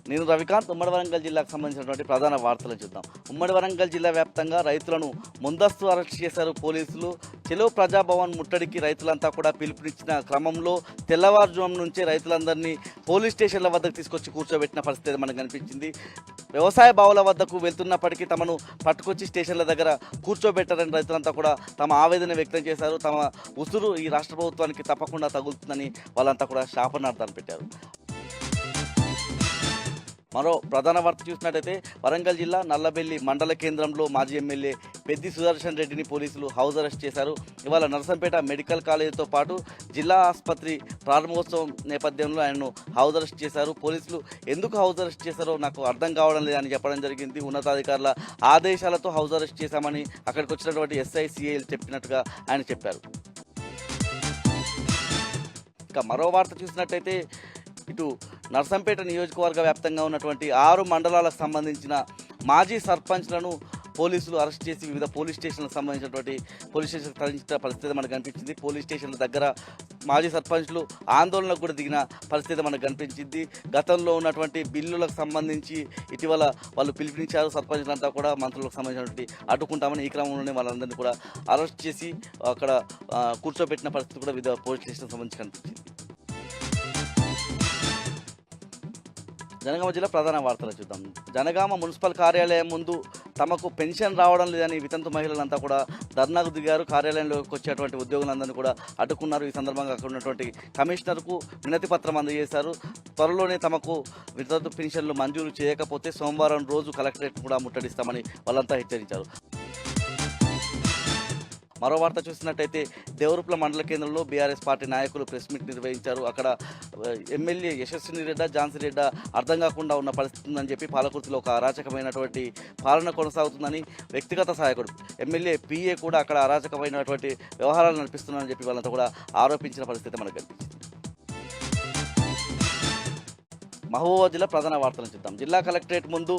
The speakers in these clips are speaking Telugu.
నేను రవికాంత్. ఉమ్మడి వరంగల్ జిల్లాకు సంబంధించినటువంటి ప్రధాన వార్తలు చూద్దాం. ఉమ్మడి వరంగల్ జిల్లా వ్యాప్తంగా రైతులను ముందస్తు అరెస్ట్ చేశారు పోలీసులు. చెలో ప్రజాభవన్ ముట్టడికి రైతులంతా కూడా పిలుపునిచ్చిన క్రమంలో తెల్లవారుజాము నుంచే రైతులందరినీ పోలీస్ స్టేషన్ల వద్దకు తీసుకొచ్చి కూర్చోబెట్టిన పరిస్థితి మనకు కనిపించింది. వ్యవసాయ బావుల వద్దకు వెళ్తున్నప్పటికీ తమను పట్టుకొచ్చి స్టేషన్ల దగ్గర కూర్చోబెట్టారని రైతులంతా కూడా తమ ఆవేదన వ్యక్తం చేశారు. తమ ఉసురు ఈ రాష్ట్ర ప్రభుత్వానికి తప్పకుండా తగులుతుందని వాళ్ళంతా కూడా శాపనార్థాలు పెట్టారు. మరో ప్రధాన వార్త చూసినట్టయితే వరంగల్ జిల్లా నల్లబెల్లి మండల కేంద్రంలో మాజీ ఎమ్మెల్యే పెద్ది సుదర్శన్ రెడ్డిని పోలీసులు హౌస్ అరెస్ట్ చేశారు. ఇవాళ నర్సంపేట మెడికల్ కాలేజీతో పాటు జిల్లా ఆసుపత్రి ప్రారంభోత్సవం నేపథ్యంలో ఆయనను హౌస్ అరెస్ట్ చేశారు. పోలీసులు ఎందుకు హౌస్ అరెస్ట్ చేశారో నాకు అర్థం కావడం లేదని చెప్పడం జరిగింది. ఉన్నతాధికారుల ఆదేశాలతో హౌస్ అరెస్ట్ చేశామని అక్కడికి వచ్చినటువంటి ఎస్ఐ సిఐలు చెప్పినట్టుగా ఆయన చెప్పారు. ఇక మరో వార్త చూసినట్టయితే ఇటు నర్సంపేట నియోజకవర్గ వ్యాప్తంగా ఉన్నటువంటి 6 మండలాలకు సంబంధించిన మాజీ సర్పంచ్లను పోలీసులు అరెస్ట్ చేసి వివిధ పోలీస్ స్టేషన్లకు సంబంధించినటువంటి పోలీస్ స్టేషన్కి తరలించిన పరిస్థితి మనకు కనిపించింది. పోలీస్ స్టేషన్ల దగ్గర మాజీ సర్పంచ్లు ఆందోళనకు కూడా దిగిన పరిస్థితి మనకు కనిపించింది. గతంలో ఉన్నటువంటి బిల్లులకు సంబంధించి ఇటీవల వాళ్ళు పిలుపునిచ్చారు. సర్పంచ్లంతా కూడా మంత్రులకు సంబంధించినటువంటి అడ్డుకుంటామని ఈ క్రమంలోనే వాళ్ళందరినీ కూడా అరెస్ట్ చేసి అక్కడ కూర్చోబెట్టిన పరిస్థితి కూడా వివిధ పోలీస్ స్టేషన్కి సంబంధించి కనిపించింది. జనగామ జిల్లా ప్రధాన వార్తలు చూద్దాం. జనగామ మున్సిపల్ కార్యాలయం ముందు తమకు పెన్షన్ రావడం లేదని వితంతు మహిళలంతా కూడా ధర్నాకు దిగారు. కార్యాలయంలోకి వచ్చేటువంటి ఉద్యోగులందరినీ కూడా అడ్డుకున్నారు. ఈ సందర్భంగా అక్కడ ఉన్నటువంటి కమిషనర్కు వినతి పత్రం అందజేశారు. త్వరలోనే తమకు వితంతు పెన్షన్లు మంజూరు చేయకపోతే సోమవారం రోజు కలెక్టరేట్ కూడా ముట్టడిస్తామని వాళ్ళంతా హెచ్చరించారు. మరో వార్త చూసినట్టయితే దేవరూపల మండల కేంద్రంలో బీఆర్ఎస్ పార్టీ నాయకులు ప్రెస్ మీట్ నిర్వహించారు. అక్కడ ఎమ్మెల్యే యశస్విని రెడ్డి ఝాన్సీ రెడ్డి అర్థం కాకుండా ఉన్న పరిస్థితి ఉందని చెప్పి పాలకుర్తిలో ఒక అరాచకమైనటువంటి పాలన కొనసాగుతుందని వ్యక్తిగత సహాయకుడు ఎమ్మెల్యే పిఏ కూడా అక్కడ అరాచకమైనటువంటి వ్యవహారాలు నడిపిస్తున్నారని చెప్పి వాళ్ళంతా కూడా ఆరోపించిన పరిస్థితి మనకు కనిపించింది. మహబూబాబాద్ జిల్లా ప్రధాన వార్తలను చూద్దాం. జిల్లా కలెక్టరేట్ ముందు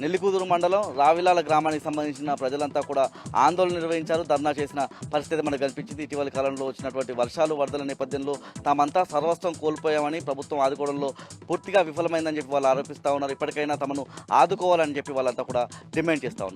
నెల్లికూదురు మండలం రావిలాల గ్రామానికి సంబంధించిన ప్రజలంతా కూడా ఆందోళన నిర్వహించారు. ధర్నా చేసిన పరిస్థితి మనకు కనిపించింది. ఇటీవల కాలంలో వచ్చినటువంటి వర్షాలు వరదల నేపథ్యంలో తామంతా సర్వస్వం కోల్పోయామని, ప్రభుత్వం ఆదుకోవడంలో పూర్తిగా విఫలమైందని చెప్పి వాళ్ళు ఆరోపిస్తూ ఉన్నారు. ఇప్పటికైనా తమను ఆదుకోవాలని చెప్పి వాళ్ళంతా కూడా డిమాండ్ చేస్తూ ఉన్నారు.